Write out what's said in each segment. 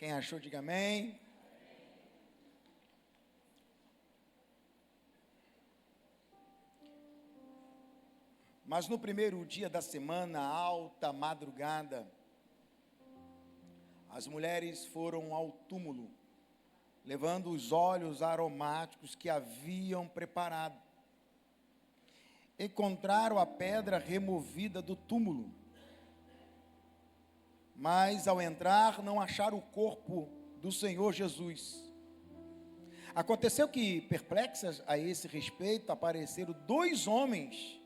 Quem achou, diga amém. Mas no primeiro dia da semana, alta madrugada, as mulheres foram ao túmulo, levando os óleos aromáticos que haviam preparado. Encontraram a pedra removida do túmulo, mas ao entrar não acharam o corpo do Senhor Jesus. Aconteceu que, perplexas a esse respeito, apareceram dois homens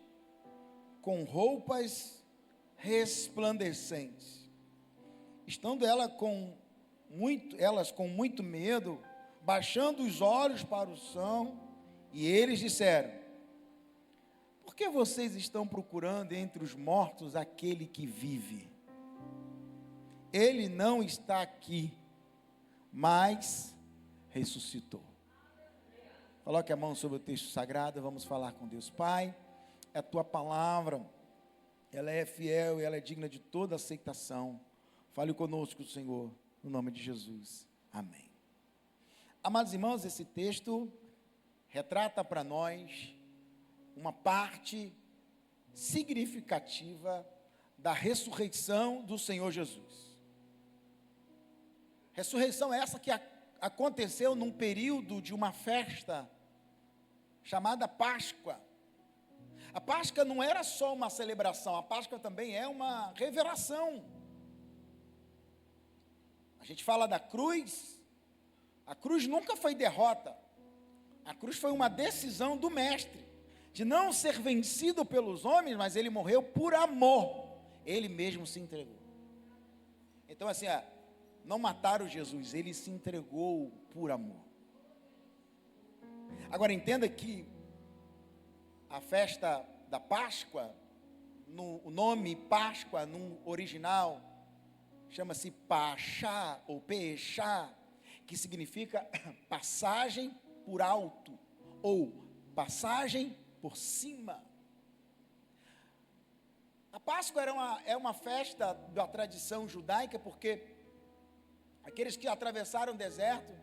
com roupas resplandecentes. Estando elas com muito medo, baixando os olhos para o chão, e eles disseram: por que vocês estão procurando entre os mortos aquele que vive? Ele não está aqui, mas ressuscitou. Coloque a mão sobre o texto sagrado, vamos falar com Deus. Pai, a tua palavra, ela é fiel e ela é digna de toda aceitação. Fale conosco, Senhor, no nome de Jesus. Amém. Amados irmãos, esse texto retrata para nós uma parte significativa da ressurreição do Senhor Jesus. Ressurreição essa que aconteceu num período de uma festa chamada Páscoa. A Páscoa não era só uma celebração, a Páscoa também é uma revelação. A gente fala da cruz, a cruz nunca foi derrota, a cruz foi uma decisão do Mestre, de não ser vencido pelos homens, mas ele morreu por amor, ele mesmo se entregou. Então assim, não mataram Jesus, ele se entregou por amor. Agora entenda que a festa da Páscoa, o nome Páscoa no original chama-se Pachá ou Pechá, que significa passagem por alto ou passagem por cima. A Páscoa é uma festa da tradição judaica, porque aqueles que atravessaram o deserto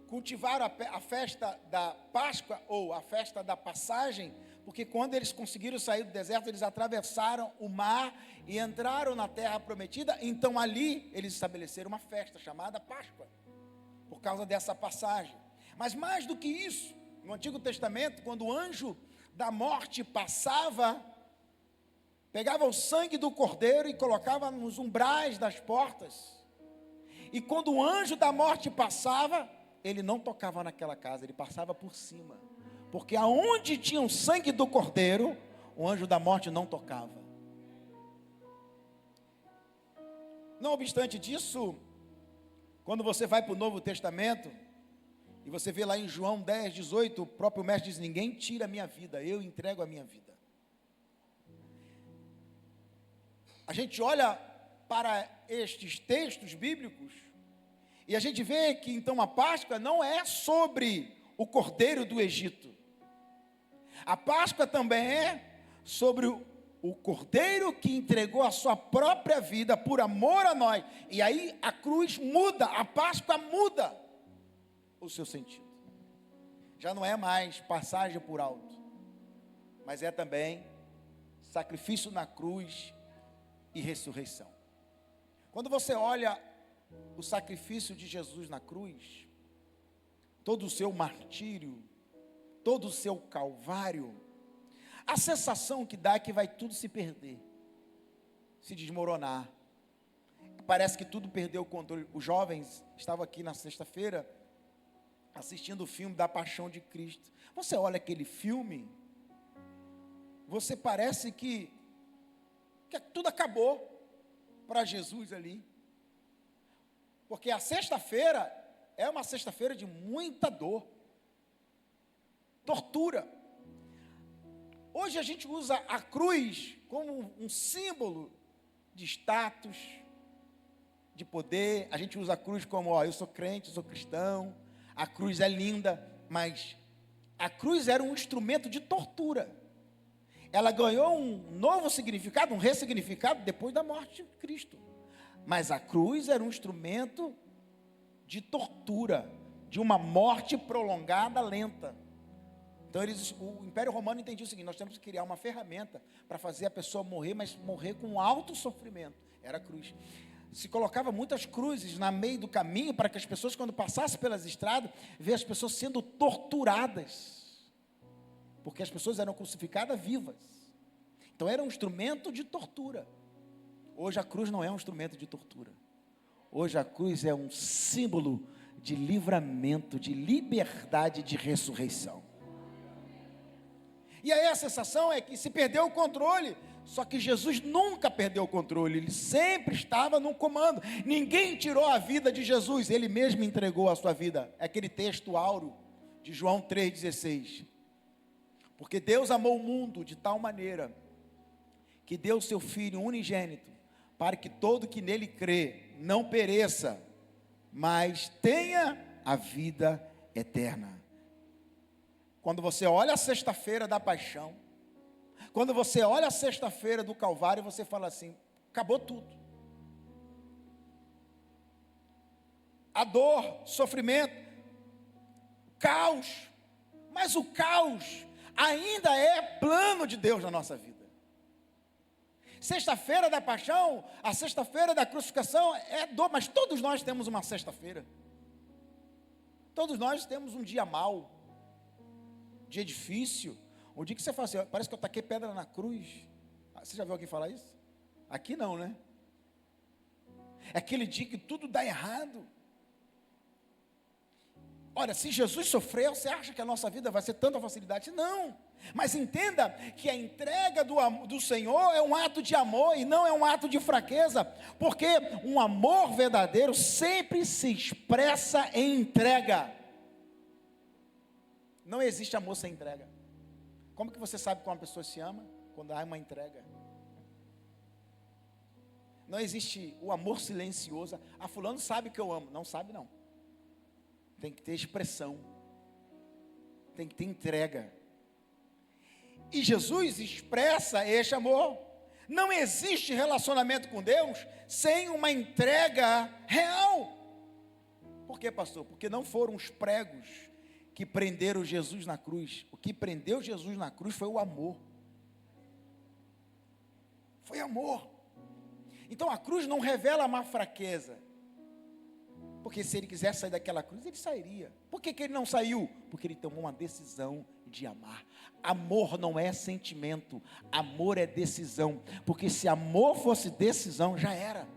cultivaram a festa da Páscoa ou a festa da passagem, porque quando eles conseguiram sair do deserto, eles atravessaram o mar e entraram na terra prometida. Então ali eles estabeleceram uma festa chamada Páscoa, por causa dessa passagem. Mas mais do que isso, no Antigo Testamento, quando o anjo da morte passava, pegava o sangue do cordeiro e colocava nos umbrais das portas. E quando o anjo da morte passava, ele não tocava naquela casa, ele passava por cima. Porque aonde tinha o sangue do cordeiro, o anjo da morte não tocava. Não obstante disso, quando você vai para o Novo Testamento, e você vê lá em João 10, 18, o próprio mestre diz: ninguém tira a minha vida, eu entrego a minha vida. A gente olha para estes textos bíblicos, e a gente vê que então a Páscoa não é sobre o cordeiro do Egito. A Páscoa também é sobre o cordeiro que entregou a sua própria vida por amor a nós. E aí a cruz muda, a Páscoa muda o seu sentido. Já não é mais passagem por alto, mas é também sacrifício na cruz e ressurreição. Quando você olha o sacrifício de Jesus na cruz, todo o seu martírio, todo o seu calvário, a sensação que dá é que vai tudo se perder, se desmoronar. Parece que tudo perdeu o controle. Os jovens estavam aqui na sexta-feira assistindo o filme da Paixão de Cristo. Você olha aquele filme, você parece que tudo acabou para Jesus ali. Porque a sexta-feira é uma sexta-feira de muita dor, tortura. Hoje a gente usa a cruz como um símbolo de status, de poder. A gente usa a cruz como, eu sou crente, eu sou cristão. A cruz é linda, mas a cruz era um instrumento de tortura. Ela ganhou um novo significado, um ressignificado depois da morte de Cristo. Mas a cruz era um instrumento de tortura, de uma morte prolongada, lenta. Então o Império Romano entendia o seguinte: nós temos que criar uma ferramenta para fazer a pessoa morrer, mas morrer com alto sofrimento. Era a cruz. Se colocava muitas cruzes na meio do caminho, para que as pessoas, quando passassem pelas estradas, vejam as pessoas sendo torturadas, porque as pessoas eram crucificadas vivas. Então era um instrumento de tortura. Hoje a cruz não é um instrumento de tortura. Hoje a cruz é um símbolo de livramento, de liberdade, de ressurreição. E aí a sensação é que se perdeu o controle. Só que Jesus nunca perdeu o controle, ele sempre estava no comando. Ninguém tirou a vida de Jesus, ele mesmo entregou a sua vida. É aquele texto áureo de João 3,16. Porque Deus amou o mundo de tal maneira que deu o seu Filho unigênito, para que todo que nele crê não pereça, mas tenha a vida eterna. Quando você olha a sexta-feira da paixão, quando você olha a sexta-feira do Calvário, você fala assim: acabou tudo. A dor, sofrimento, caos. Mas o caos ainda é plano de Deus na nossa vida. Sexta-feira da paixão, a sexta-feira da crucificação é dor, mas todos nós temos uma sexta-feira. Todos nós temos um dia mau, dia difícil. O dia que você fala assim: parece que eu taquei pedra na cruz. Você já viu alguém falar isso? Aqui não, né? É aquele dia que tudo dá errado. Olha, se Jesus sofreu, você acha que a nossa vida vai ser tanta facilidade? Não. Mas entenda que a entrega do Senhor é um ato de amor e não é um ato de fraqueza. Porque um amor verdadeiro sempre se expressa em entrega. Não existe amor sem entrega. Como que você sabe que uma pessoa se ama? Quando há uma entrega. Não existe o amor silencioso. Ah, fulano sabe que eu amo. Não sabe não. Tem que ter expressão. Tem que ter entrega. E Jesus expressa este amor. Não existe relacionamento com Deus sem uma entrega real. Por quê, pastor? Porque não foram os pregos que prenderam Jesus na cruz. O que prendeu Jesus na cruz foi o amor. Foi amor. Então a cruz não revela uma fraqueza. Porque se ele quisesse sair daquela cruz, ele sairia. Por que ele não saiu? Porque ele tomou uma decisão de amar. Amor não é sentimento, amor é decisão. Porque se amor fosse decisão, já era.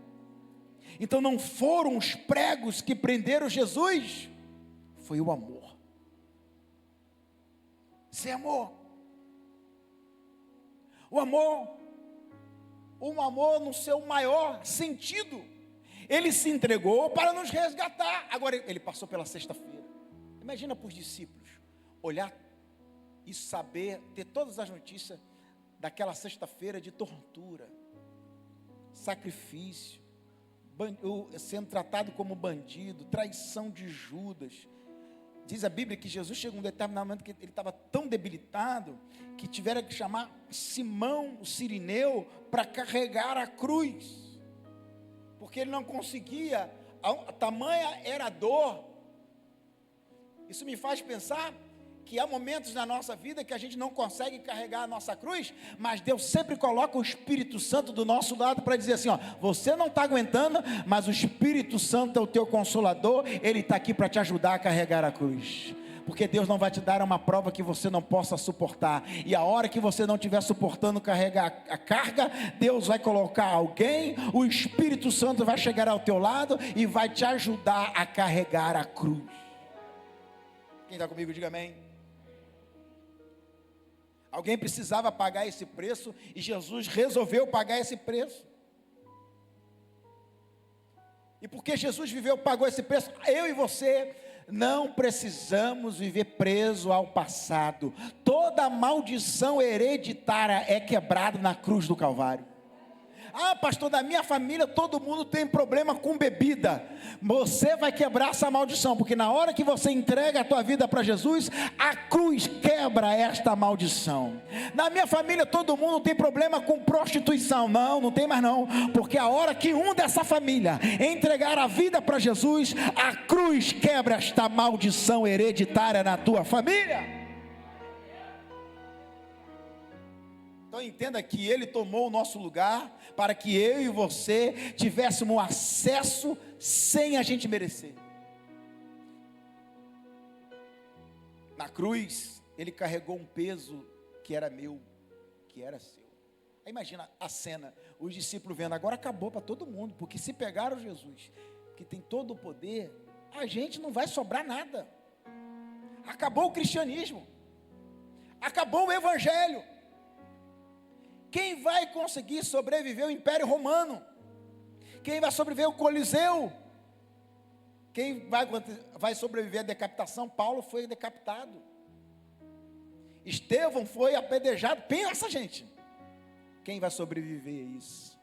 Então não foram os pregos que prenderam Jesus, foi o amor. Sem amor. O amor no seu maior sentido. Ele se entregou para nos resgatar. Agora ele passou pela sexta-feira. Imagina para os discípulos olhar e saber, ter todas as notícias daquela sexta-feira de tortura, sacrifício, sendo tratado como bandido, traição de Judas. Diz a Bíblia que Jesus chegou um determinado momento que ele estava tão debilitado que tiveram que chamar Simão, o Cirineu, para carregar a cruz. Porque ele não conseguia, a tamanha era a dor. Isso me faz pensar que há momentos na nossa vida que a gente não consegue carregar a nossa cruz, mas Deus sempre coloca o Espírito Santo do nosso lado para dizer assim: ó, você não está aguentando, mas o Espírito Santo é o teu consolador, ele está aqui para te ajudar a carregar a cruz. Porque Deus não vai te dar uma prova que você não possa suportar, e a hora que você não estiver suportando carregar a carga, Deus vai colocar alguém, o Espírito Santo vai chegar ao teu lado e vai te ajudar a carregar a cruz. Quem está comigo, diga amém. Alguém precisava pagar esse preço e Jesus resolveu pagar esse preço. E porque Jesus pagou esse preço, eu e você não precisamos viver preso ao passado. Toda maldição hereditária é quebrada na cruz do Calvário. Ah, pastor, da minha família todo mundo tem problema com bebida. Você vai quebrar essa maldição, porque na hora que você entrega a tua vida para Jesus, a cruz quebra esta maldição. Na minha família todo mundo tem problema com prostituição. Não, não tem mais não, porque a hora que um dessa família entregar a vida para Jesus, a cruz quebra esta maldição hereditária na tua família. Então entenda que Ele tomou o nosso lugar, para que eu e você tivéssemos acesso sem a gente merecer. Na cruz, Ele carregou um peso que era meu, que era seu. Aí imagina a cena, os discípulos vendo, agora acabou para todo mundo, porque se pegaram Jesus, que tem todo o poder, a gente não vai sobrar nada. Acabou o cristianismo, acabou o evangelho. Quem vai conseguir sobreviver ao Império Romano? Quem vai sobreviver ao Coliseu? Quem vai sobreviver à decapitação? Paulo foi decapitado. Estevão foi apedrejado. Pensa, gente. Quem vai sobreviver a isso?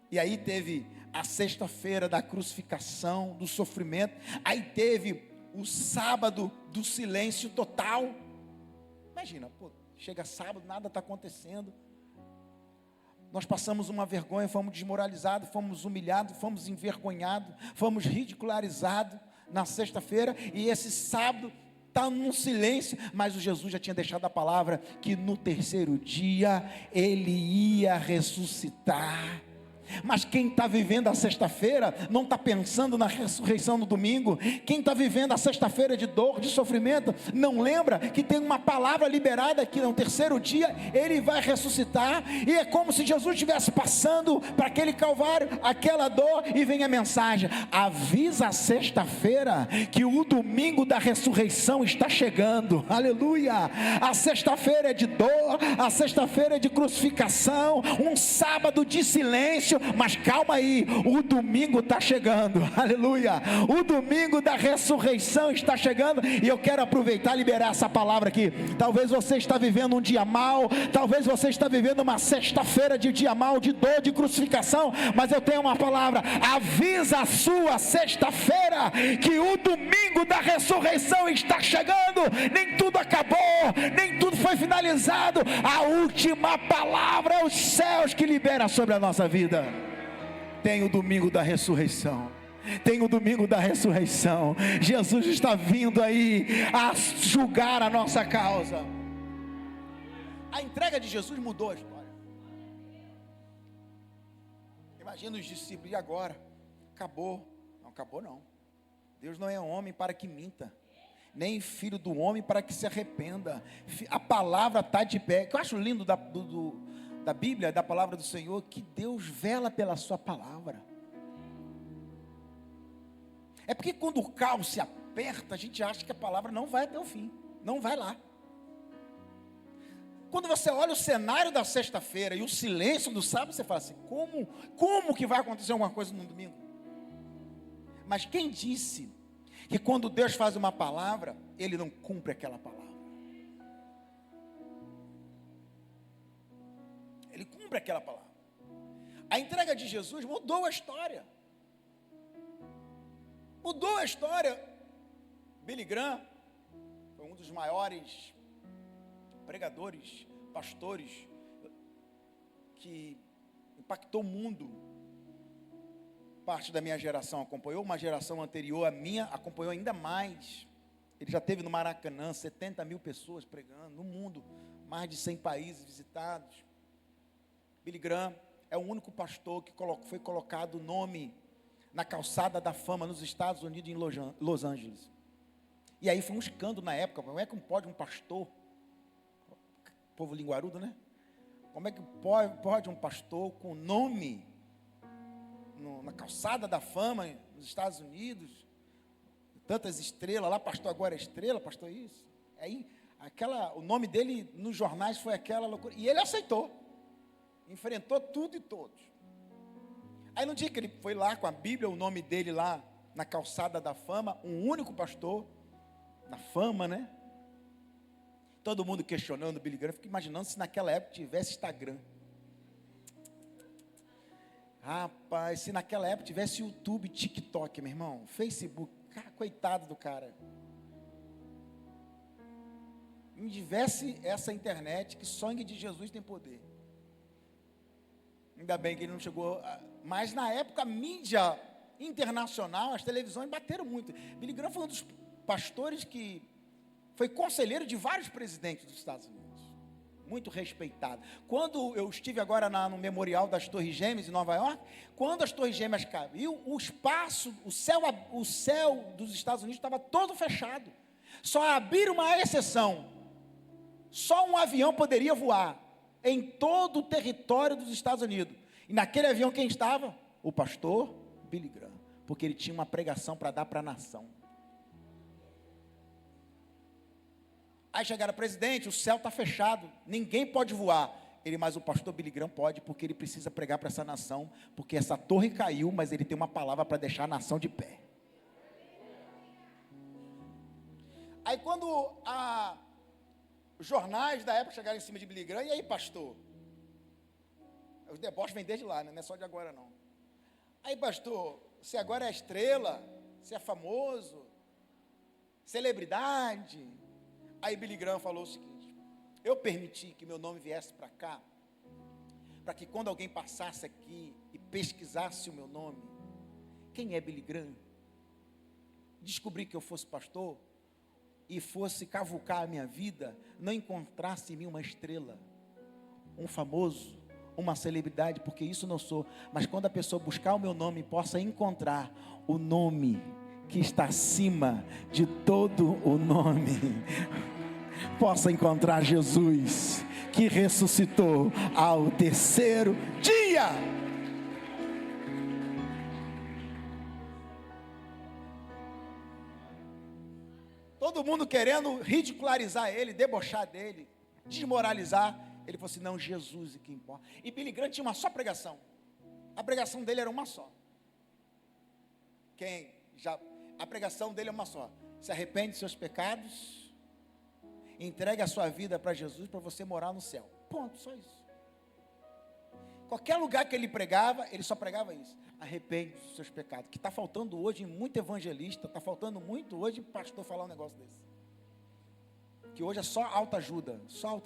E aí teve a sexta-feira da crucificação, do sofrimento. Aí teve o sábado do silêncio total. Imagina, pô. Chega sábado, nada está acontecendo. Nós passamos uma vergonha, fomos desmoralizados, fomos humilhados, fomos envergonhados, fomos ridicularizados na sexta-feira. E esse sábado está num silêncio. Mas o Jesus já tinha deixado a palavra que no terceiro dia Ele ia ressuscitar. Mas quem está vivendo a sexta-feira não está pensando na ressurreição no domingo. Quem está vivendo a sexta-feira de dor, de sofrimento, não lembra que tem uma palavra liberada que no terceiro dia Ele vai ressuscitar. E é como se Jesus estivesse passando para aquele calvário, aquela dor, e vem a mensagem: avisa a sexta-feira que o domingo da ressurreição está chegando. Aleluia! A sexta-feira é de dor, a sexta-feira é de crucificação, um sábado de silêncio. Mas calma aí, o domingo está chegando, aleluia, o domingo da ressurreição está chegando. E eu quero aproveitar e liberar essa palavra aqui. Talvez você está vivendo um dia mau, talvez você está vivendo uma sexta-feira de dia mau, de dor, de crucificação, mas eu tenho uma palavra: avisa a sua sexta-feira que o domingo da ressurreição está chegando. Nem tudo acabou, nem tudo foi finalizado. A última palavra é os céus que libera sobre a nossa vida. Tem o domingo da ressurreição. Tem o domingo da ressurreição. Jesus está vindo aí a julgar a nossa causa. A entrega de Jesus mudou a história. Imagina os discípulos: e agora? Acabou. Não acabou não. Deus não é homem para que minta, nem filho do homem para que se arrependa. A palavra está de pé. O que eu acho lindo da Bíblia, da palavra do Senhor, que Deus vela pela sua palavra. É porque quando o caos se aperta, a gente acha que a palavra não vai até o fim, não vai lá. Quando você olha o cenário da sexta-feira e o silêncio do sábado, você fala assim: como que vai acontecer alguma coisa no domingo? Mas quem disse que quando Deus faz uma palavra, Ele não cumpre aquela palavra? Ele cumpre aquela palavra. A entrega de Jesus mudou a história. Mudou a história. Billy Graham foi um dos maiores pregadores, pastores, que impactou o mundo. Parte da minha geração acompanhou, uma geração anterior à minha acompanhou ainda mais. Ele já teve no Maracanã 70 mil pessoas pregando, no mundo, mais de 100 países visitados. Billy Graham é o único pastor que foi colocado o nome na calçada da fama nos Estados Unidos, em Los Angeles. E aí foi um escândalo na época. Como é que pode um pastor, povo linguarudo, né? Como é que pode um pastor com nome na calçada da fama nos Estados Unidos, tantas estrelas lá, pastor agora é estrela, pastor isso. Aí o nome dele nos jornais foi aquela loucura. E ele aceitou. Enfrentou tudo e todos. Aí no dia que ele foi lá com a Bíblia, o nome dele lá na calçada da fama, um único pastor na fama, né? E todo mundo questionando o Billy Graham. Fico imaginando se naquela época tivesse Instagram. Rapaz, se naquela época tivesse YouTube, TikTok, meu irmão, Facebook, coitado do cara. Não tivesse essa internet, que sangue de Jesus tem poder. Ainda bem que ele não chegou. Mas na época, a mídia internacional, as televisões bateram muito. Billy Graham foi um dos pastores que foi conselheiro de vários presidentes dos Estados Unidos. Muito respeitado. Quando eu estive agora no memorial das Torres Gêmeas em Nova York, quando as Torres Gêmeas caiu, o espaço, o céu dos Estados Unidos estava todo fechado. Só abriram uma exceção. Só um avião poderia voar em todo o território dos Estados Unidos. E naquele avião quem estava? O pastor Billy Graham, porque ele tinha uma pregação para dar para a nação. Aí chegaram, presidente, o céu está fechado, ninguém pode voar. Mas o pastor Billy Graham pode, porque ele precisa pregar para essa nação, porque essa torre caiu, mas ele tem uma palavra para deixar a nação de pé. Aí quando os jornais da época chegaram em cima de Billy Graham, e aí pastor? Os deboches vêm desde lá, né? Não é só de agora não. Aí pastor, você agora é estrela, você é famoso, celebridade. Aí Billy Graham falou o seguinte: eu permiti que meu nome viesse para cá, para que quando alguém passasse aqui e pesquisasse o meu nome, quem é Billy Graham? Descobri que eu fosse pastor e fosse cavucar a minha vida, não encontrasse em mim uma estrela, um famoso, uma celebridade, porque isso não sou, mas quando a pessoa buscar o meu nome, possa encontrar o nome que está acima de todo o nome, possa encontrar Jesus, que ressuscitou ao terceiro dia. Todo mundo querendo ridicularizar ele, debochar dele, desmoralizar. Ele falou assim: não, Jesus é que importa. E Billy Graham tinha uma só pregação. A pregação dele era uma só. A pregação dele é uma só: se arrepende dos seus pecados, entregue a sua vida para Jesus, para você morar no céu. Ponto, só isso. Qualquer lugar que ele pregava, ele só pregava isso: arrepende dos seus pecados. Que está faltando hoje em muito evangelista, está faltando muito hoje pastor falar um negócio desse. Que hoje é só autoajuda, só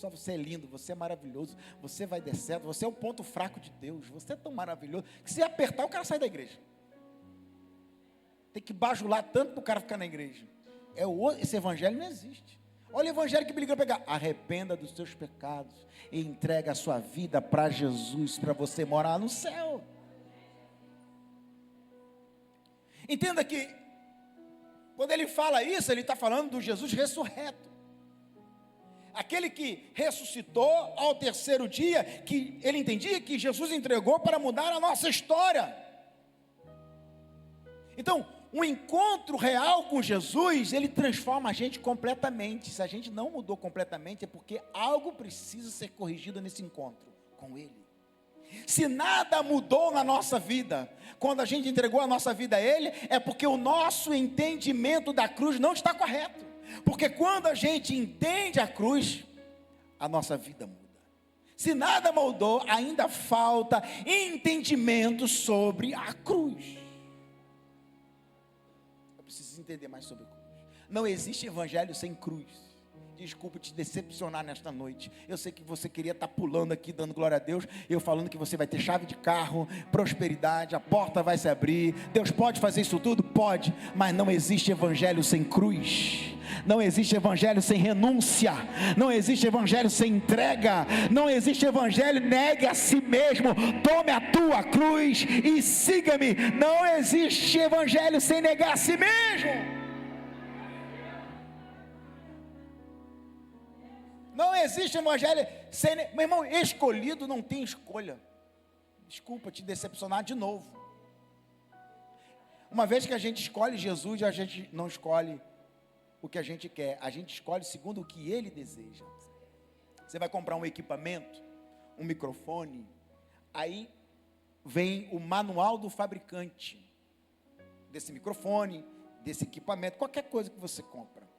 você é lindo, você é maravilhoso, você vai dar certo, você é o ponto fraco de Deus, você é tão maravilhoso, que se apertar o cara sai da igreja. Tem que bajular tanto para o cara ficar na igreja. Esse evangelho não existe. Olha o evangelho que Billy Graham pegar: arrependa dos seus pecados e entrega a sua vida para Jesus, para você morar no céu. Entenda que quando ele fala isso, ele está falando do Jesus ressurreto, aquele que ressuscitou ao terceiro dia, que ele entendia que Jesus entregou para mudar a nossa história. Então, um encontro real com Jesus, ele transforma a gente completamente. Se a gente não mudou completamente, é porque algo precisa ser corrigido nesse encontro com Ele. Se nada mudou na nossa vida, quando a gente entregou a nossa vida a Ele, é porque o nosso entendimento da cruz não está correto. Porque quando a gente entende a cruz, a nossa vida muda. Se nada mudou, ainda falta entendimento sobre a cruz. Eu preciso entender mais sobre a cruz. Não existe evangelho sem cruz. Desculpa te decepcionar nesta noite. Eu sei que você queria estar pulando aqui, dando glória a Deus, eu falando que você vai ter chave de carro, prosperidade, a porta vai se abrir. Deus pode fazer isso tudo? Pode, mas não existe evangelho sem cruz. Não existe evangelho sem renúncia. Não existe evangelho sem entrega. Não existe evangelho, negue a si mesmo, tome a tua cruz e siga-me. Não existe evangelho sem negar a si mesmo. Não existe evangelho sem... Meu irmão, escolhido não tem escolha. Desculpa te decepcionar de novo. Uma vez que a gente escolhe Jesus, a gente não escolhe o que a gente quer. A gente escolhe segundo o que Ele deseja. Você vai comprar um equipamento, um microfone, aí vem o manual do fabricante desse microfone, desse equipamento, qualquer coisa que você compra.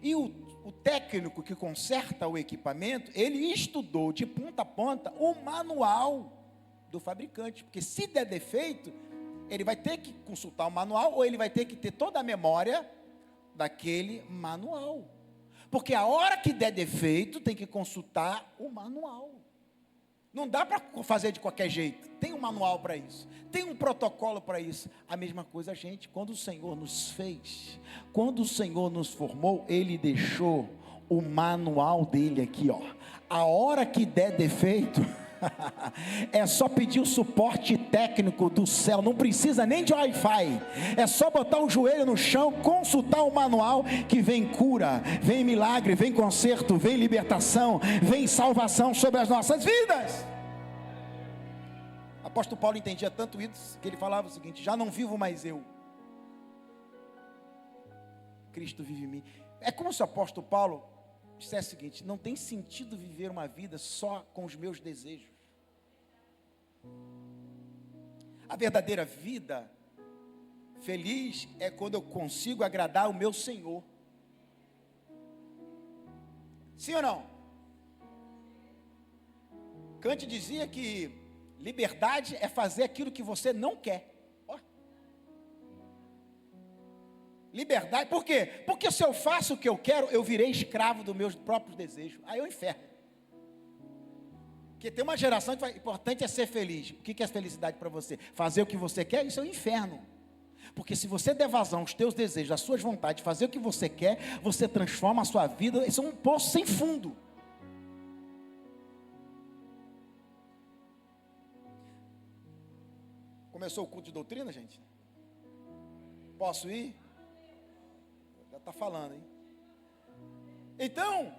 E o técnico que conserta o equipamento, ele estudou de ponta a ponta o manual do fabricante, porque se der defeito, ele vai ter que consultar o manual, ou ele vai ter que ter toda a memória daquele manual, porque a hora que der defeito, tem que consultar o manual. Não dá para fazer de qualquer jeito, tem um manual para isso, tem um protocolo para isso. A mesma coisa a gente, quando o Senhor nos fez, quando o Senhor nos formou, Ele deixou o manual dele aqui, ó. A hora que der defeito, é só pedir o suporte técnico do céu, não precisa nem de Wi-Fi, é só botar o joelho no chão, consultar o manual, que vem cura, vem milagre, vem conserto, vem libertação, vem salvação sobre as nossas vidas. Apóstolo Paulo entendia tanto isso, que ele falava o seguinte: já não vivo mais eu, Cristo vive em mim. É como se o apóstolo Paulo dissesse o seguinte: não tem sentido viver uma vida só com os meus desejos. A verdadeira vida feliz é quando eu consigo agradar o meu Senhor. Sim ou não? Kant dizia que liberdade é fazer aquilo que você não quer. Liberdade, por quê? Porque se eu faço o que eu quero, eu virei escravo dos meus próprios desejos. Aí é o inferno. Porque tem uma geração que fala, importante é ser feliz. O que é felicidade para você? Fazer o que você quer? Isso é o inferno. Porque se você der vazão aos teus desejos, às suas vontades, fazer o que você quer, você transforma a sua vida, isso é um poço sem fundo. Começou o culto de doutrina, gente? Posso ir? Já está falando, hein? Então,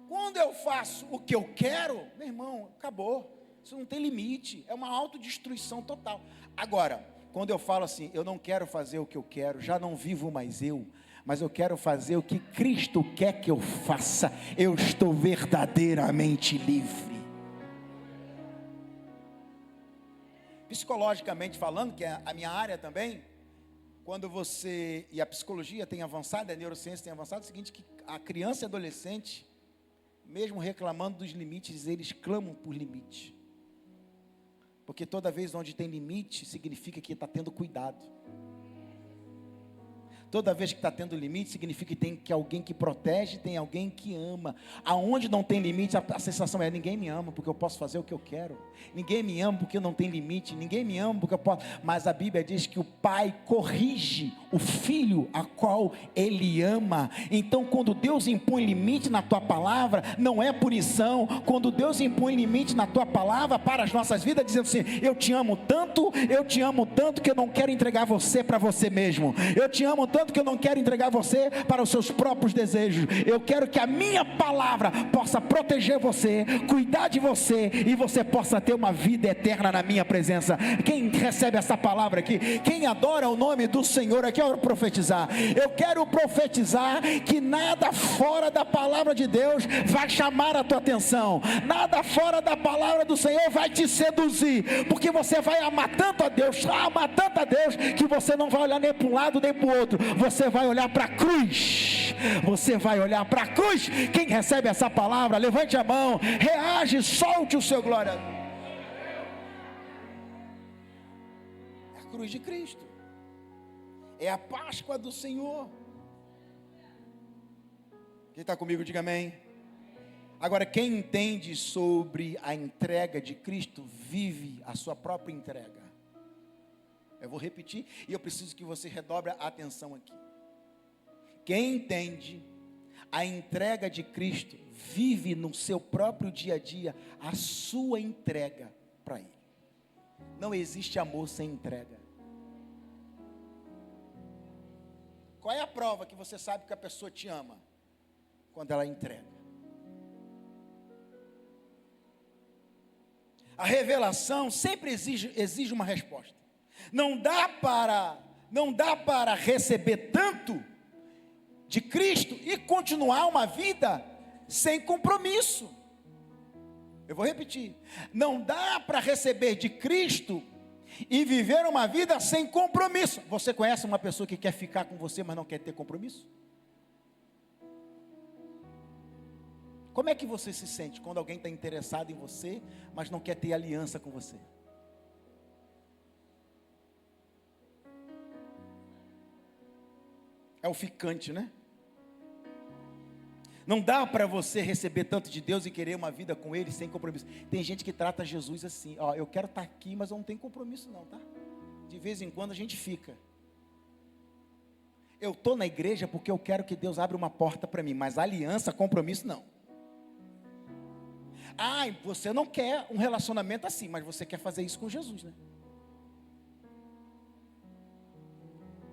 quando eu faço o que eu quero, meu irmão, acabou. Isso não tem limite, é uma autodestruição total. Agora, quando eu falo assim, eu não quero fazer o que eu quero, já não vivo mais eu, mas eu quero fazer o que Cristo quer que eu faça, eu estou verdadeiramente livre. Psicologicamente falando, que é a minha área também, quando você, e a psicologia tem avançado, a neurociência tem avançado, é o seguinte, que a criança e adolescente, mesmo reclamando dos limites, eles clamam por limite. Porque toda vez onde tem limite, significa que está tendo cuidado. Toda vez que está tendo limite, significa que tem alguém que protege, tem alguém que ama. Aonde não tem limite, a sensação é: ninguém me ama porque eu posso fazer o que eu quero. Ninguém me ama porque não tem limite. Ninguém me ama porque eu posso. Mas a Bíblia diz que o pai corrige o filho a qual ele ama. Então, quando Deus impõe limite na tua palavra, não é punição. Quando Deus impõe limite na tua palavra para as nossas vidas, dizendo assim: eu te amo tanto que eu não quero entregar você para você mesmo. Eu te amo tanto que eu não quero entregar você para os seus próprios desejos. Eu quero que a minha palavra possa proteger você, cuidar de você, e você possa ter uma vida eterna na minha presença. Quem recebe essa palavra aqui? Quem adora o nome do Senhor aqui? Eu quero profetizar. Eu quero profetizar que nada fora da palavra de Deus vai chamar a tua atenção. Nada fora da palavra do Senhor vai te seduzir, porque você vai amar tanto a Deus, que você não vai olhar nem para um lado nem para o outro. Você vai olhar para a cruz. Você vai olhar para a cruz. Quem recebe essa palavra, levante a mão, reage, solte o seu glória. É a cruz de Cristo. É a Páscoa do Senhor. Quem está comigo, diga amém. Agora, quem entende sobre a entrega de Cristo, vive a sua própria entrega. Eu vou repetir, e eu preciso que você redobre a atenção aqui. Quem entende a entrega de Cristo, vive no seu próprio dia a dia a sua entrega para Ele. Não existe amor sem entrega. Qual é a prova que você sabe que a pessoa te ama? Quando ela entrega. A revelação sempre exige uma resposta. Não dá para receber tanto de Cristo e continuar uma vida sem compromisso. Eu vou repetir. Não dá para receber de Cristo e viver uma vida sem compromisso. Você conhece uma pessoa que quer ficar com você, mas não quer ter compromisso? Como é que você se sente quando alguém está interessado em você, mas não quer ter aliança com você? É o ficante, né? Não dá para você receber tanto de Deus e querer uma vida com Ele sem compromisso. Tem gente que trata Jesus assim, ó, eu quero estar aqui, mas eu não tenho compromisso não, tá? De vez em quando a gente fica. Eu estou na igreja porque eu quero que Deus abra uma porta para mim, mas aliança, compromisso não. Ah, você não quer um relacionamento assim, mas você quer fazer isso com Jesus, né?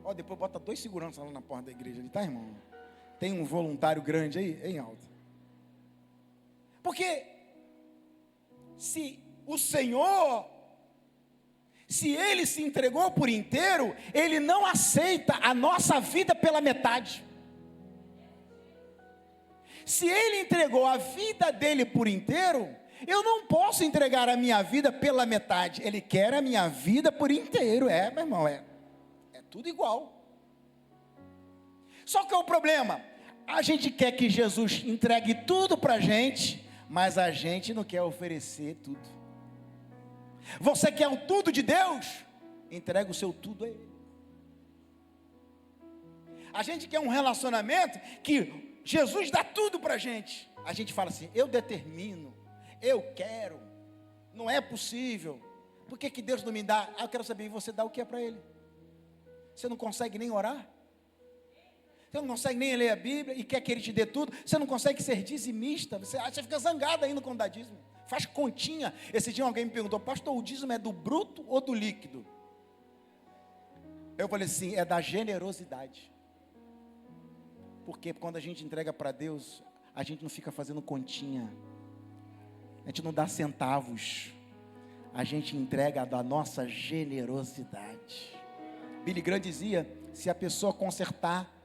Ó, depois bota 2 seguranças lá na porta da igreja, ali, tá, irmão? Tem um voluntário grande aí, em alto. Porque se o Senhor, se Ele se entregou por inteiro, Ele não aceita a nossa vida pela metade. Se Ele entregou a vida dele por inteiro, eu não posso entregar a minha vida pela metade. Ele quer a minha vida por inteiro. Meu irmão, é tudo igual. Só que é o problema, a gente quer que Jesus entregue tudo para a gente, mas a gente não quer oferecer tudo. Você quer o tudo de Deus? Entrega o seu tudo a Ele. A gente quer um relacionamento que Jesus dá tudo para a gente. A gente fala assim, eu determino, eu quero, não é possível. Por que Deus não me dá? Eu quero saber, você dá o que é para Ele? Você não consegue nem orar? Você não consegue nem ler a Bíblia e quer que Ele te dê tudo? Você não consegue ser dizimista? Você fica zangado ainda quando dá dízimo. Faz continha. Esse dia alguém me perguntou, pastor, o dízimo é do bruto ou do líquido? Eu falei assim, é da generosidade. Porque quando a gente entrega para Deus, a gente não fica fazendo continha. A gente não dá centavos. A gente entrega da nossa generosidade. Billy Graham dizia, se a pessoa consertar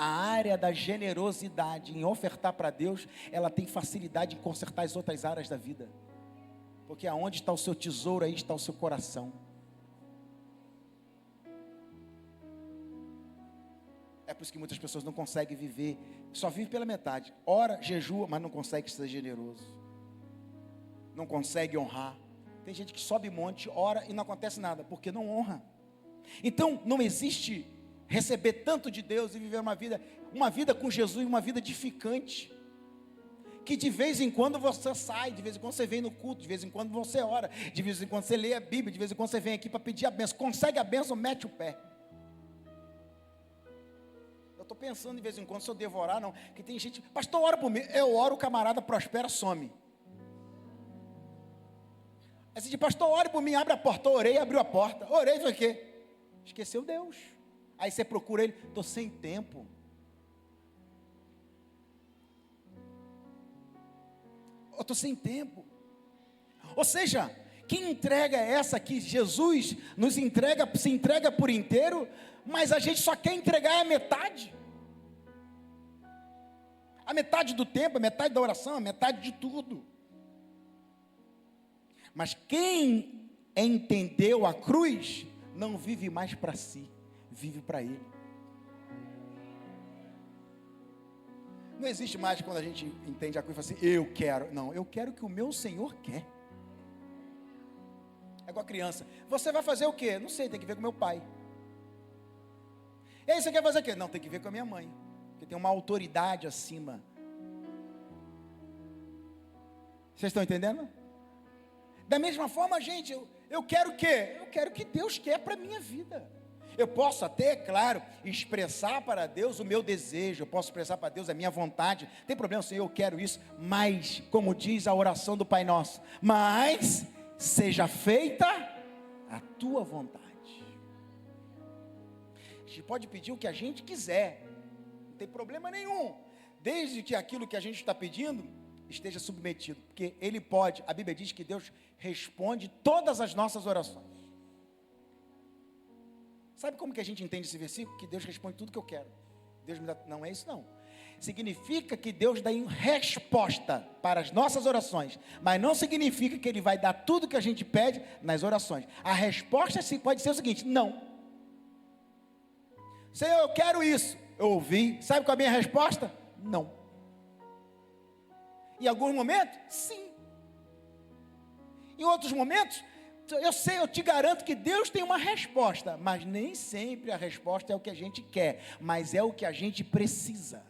a área da generosidade em ofertar para Deus, ela tem facilidade em consertar as outras áreas da vida. Porque aonde está o seu tesouro, aí está o seu coração. É por isso que muitas pessoas não conseguem viver, só vivem pela metade. Ora, jejua, mas não consegue ser generoso. Não consegue honrar. Tem gente que sobe monte, ora e não acontece nada, porque não honra. Então, não existe receber tanto de Deus e viver uma vida com Jesus, uma vida edificante, que de vez em quando você sai, de vez em quando você vem no culto, de vez em quando você ora, de vez em quando você lê a Bíblia, de vez em quando você vem aqui para pedir a bênção, consegue a bênção, mete o pé. Eu estou pensando de vez em quando se eu devorar, não, que tem gente, pastor, ora por mim, eu oro, o camarada prospera, some. Aí você diz, pastor, ore por mim, abre a porta, orei, abriu a porta, orei, foi o quê? Esqueceu Deus. Aí você procura ele, estou sem tempo. Eu estou sem tempo. Ou seja, que entrega é essa que Jesus nos entrega, se entrega por inteiro, mas a gente só quer entregar a metade. A metade do tempo, a metade da oração, a metade de tudo. Mas quem entendeu a cruz, não vive mais para si, vive para Ele. Não existe mais quando a gente entende a cruz e fala assim, eu quero. Não, eu quero o que o meu Senhor quer. É igual a criança. Você vai fazer o quê? Não sei, tem que ver com meu pai. E aí você quer fazer o quê? Não, tem que ver com a minha mãe. Porque tem uma autoridade acima. Vocês estão entendendo? Da mesma forma, gente, eu quero o quê? Eu quero o que Deus quer para a minha vida. Eu posso até, claro, expressar para Deus o meu desejo, eu posso expressar para Deus a minha vontade, tem problema, Senhor, eu quero isso, mas, como diz a oração do Pai Nosso, mas seja feita a tua vontade. A gente pode pedir o que a gente quiser, não tem problema nenhum, desde que aquilo que a gente está pedindo esteja submetido, porque Ele pode, a Bíblia diz que Deus responde todas as nossas orações. Sabe como que a gente entende esse versículo? Que Deus responde tudo que eu quero. Deus me dá, não é isso não. Significa que Deus dá resposta para as nossas orações, mas não significa que Ele vai dar tudo que a gente pede nas orações. A resposta pode ser o seguinte, não. Senhor, eu quero isso. Eu ouvi, sabe qual é a minha resposta? Não. Em alguns momentos, sim. Em outros momentos, eu sei, eu te garanto que Deus tem uma resposta, mas nem sempre a resposta é o que a gente quer, mas é o que a gente precisa.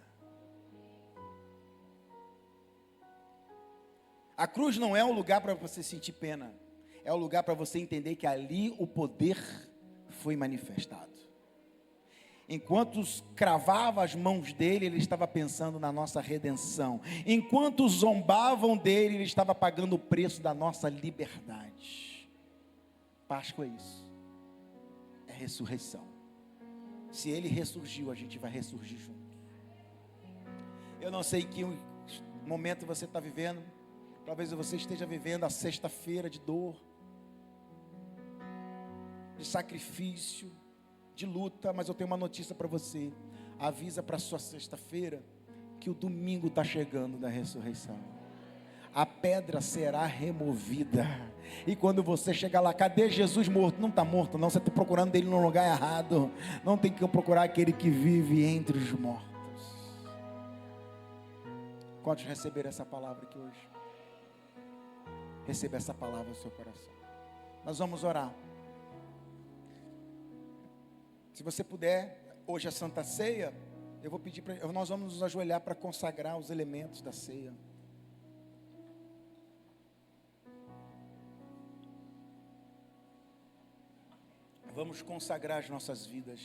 A cruz não é um lugar para você sentir pena, é um lugar para você entender que ali o poder foi manifestado. Enquanto cravava as mãos dele, ele estava pensando na nossa redenção. Enquanto zombavam dele, ele estava pagando o preço da nossa liberdade. Páscoa é isso. É ressurreição. Se ele ressurgiu, a gente vai ressurgir junto. Eu não sei que momento você está vivendo. Talvez você esteja vivendo a sexta-feira de dor, de sacrifício, de luta, mas eu tenho uma notícia para você. Avisa para a sua sexta-feira que o domingo está chegando da ressurreição. A pedra será removida. E quando você chegar lá, cadê Jesus morto? Não está morto não, você está procurando ele no lugar errado. Não tem que procurar aquele que vive entre os mortos. Quantos receberam essa palavra aqui hoje? Receba essa palavra no seu coração. Nós vamos orar. Se você puder, hoje a Santa Ceia, eu vou pedir para nós vamos nos ajoelhar para consagrar os elementos da ceia. Vamos consagrar as nossas vidas.